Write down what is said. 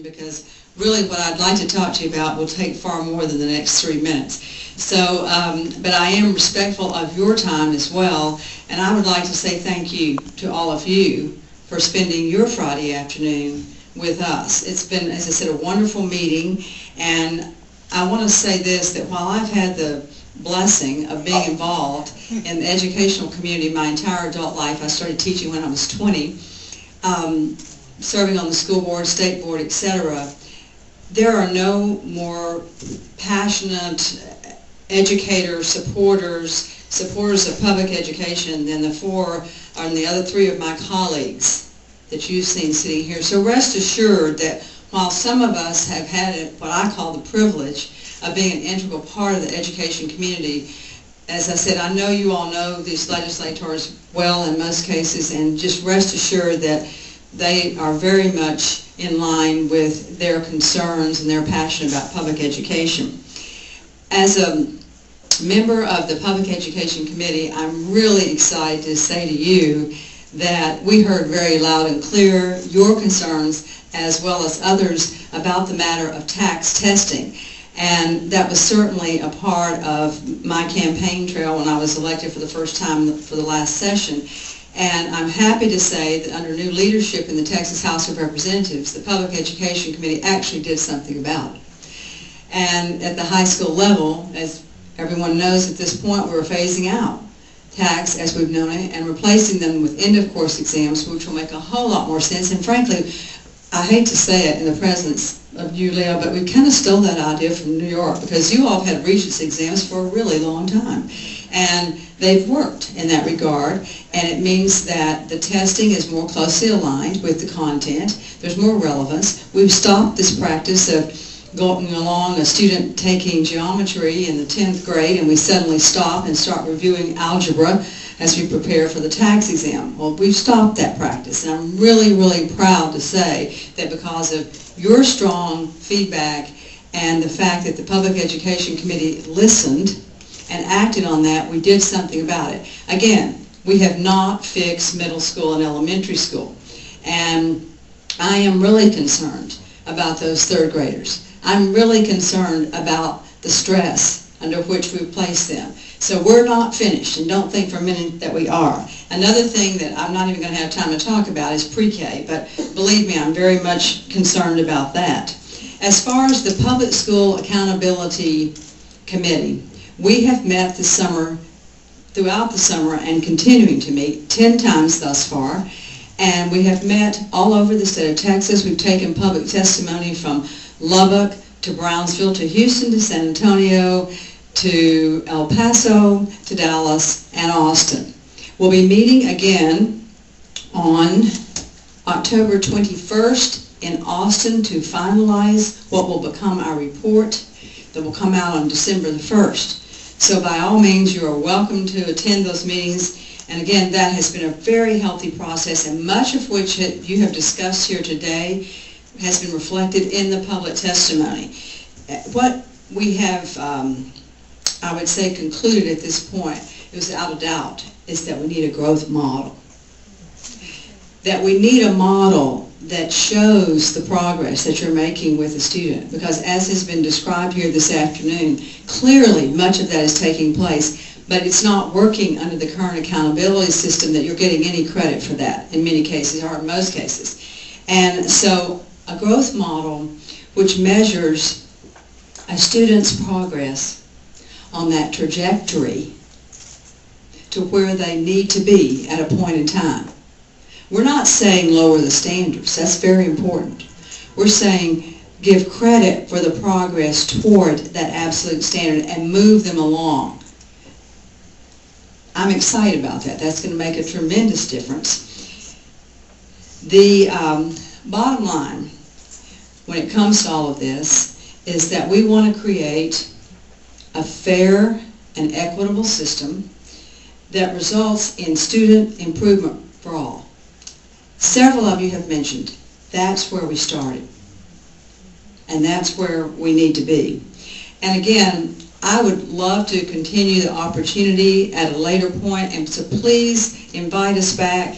Because really what I'd like to talk to you about will take far more than the next 3 minutes. So, but I am respectful of your time as well, and I would like to say thank you to all of you for spending your Friday afternoon with us. It's been, as I said, a wonderful meeting, and I want to say this, that while I've had the blessing of being involved in the educational community my entire adult life, I started teaching when I was 20, serving on the school board, state board, etc., there are no more passionate educators, supporters of public education than the other three of my colleagues that you've seen sitting here. So rest assured that while some of us have had what I call the privilege of being an integral part of the education community, as I said, I know you all know these legislators well in most cases, and just rest assured that they are very much in line with their concerns and their passion about public education. As a member of the Public Education Committee, I'm really excited to say to you that we heard very loud and clear your concerns as well as others about the matter of tax testing. And that was certainly a part of my campaign trail when I was elected for the first time for the last session. And I'm happy to say that under new leadership in the Texas House of Representatives, the Public Education Committee actually did something about it. And at the high school level, as everyone knows at this point, we're phasing out tax as we've known it and replacing them with end-of-course exams, which will make a whole lot more sense. And frankly, I hate to say it in the presence of you, Leo, but we kind of stole that idea from New York, because you all have had Regents exams for a really long time. And they've worked in that regard, and it means that the testing is more closely aligned with the content. There's more relevance. We've stopped this practice of going along a student taking geometry in the 10th grade and we suddenly stop and start reviewing algebra as we prepare for the tax exam. Well, we've stopped that practice, and I'm really, really proud to say that because of your strong feedback and the fact that the Public Education Committee listened and acted on that, we did something about it. Again, we have not fixed middle school and elementary school, and I am really concerned about those third graders. I'm really concerned about the stress under which we place them. So we're not finished, and don't think for a minute that we are. Another thing that I'm not even going to have time to talk about is pre-K, but believe me, I'm very much concerned about that. As far as the Public School Accountability Committee, we have met this summer, throughout the summer, and continuing to meet 10 times thus far, and we have met all over the state of Texas. We've taken public testimony from Lubbock to Brownsville to Houston to San Antonio to El Paso to Dallas and Austin. We'll be meeting again on October 21st in Austin to finalize what will become our report that will come out on December the 1st. So by all means, you are welcome to attend those meetings. And again, that has been a very healthy process, and much of which you have discussed here today has been reflected in the public testimony. What we have, I would say, concluded at this point, it was without a doubt, is that we need a growth model. That we need a model that shows the progress that you're making with a student, because as has been described here this afternoon, clearly much of that is taking place, but it's not working under the current accountability system that you're getting any credit for that in many cases, or in most cases. And so a growth model which measures a student's progress on that trajectory to where they need to be at a point in time. We're not saying lower the standards. That's very important. We're saying give credit for the progress toward that absolute standard and move them along. I'm excited about that. That's going to make a tremendous difference. The bottom line when it comes to all of this is that we want to create a fair and equitable system that results in student improvement for all. Several of you have mentioned that's where we started, and that's where we need to be. And again, I would love to continue the opportunity at a later point, and so please invite us back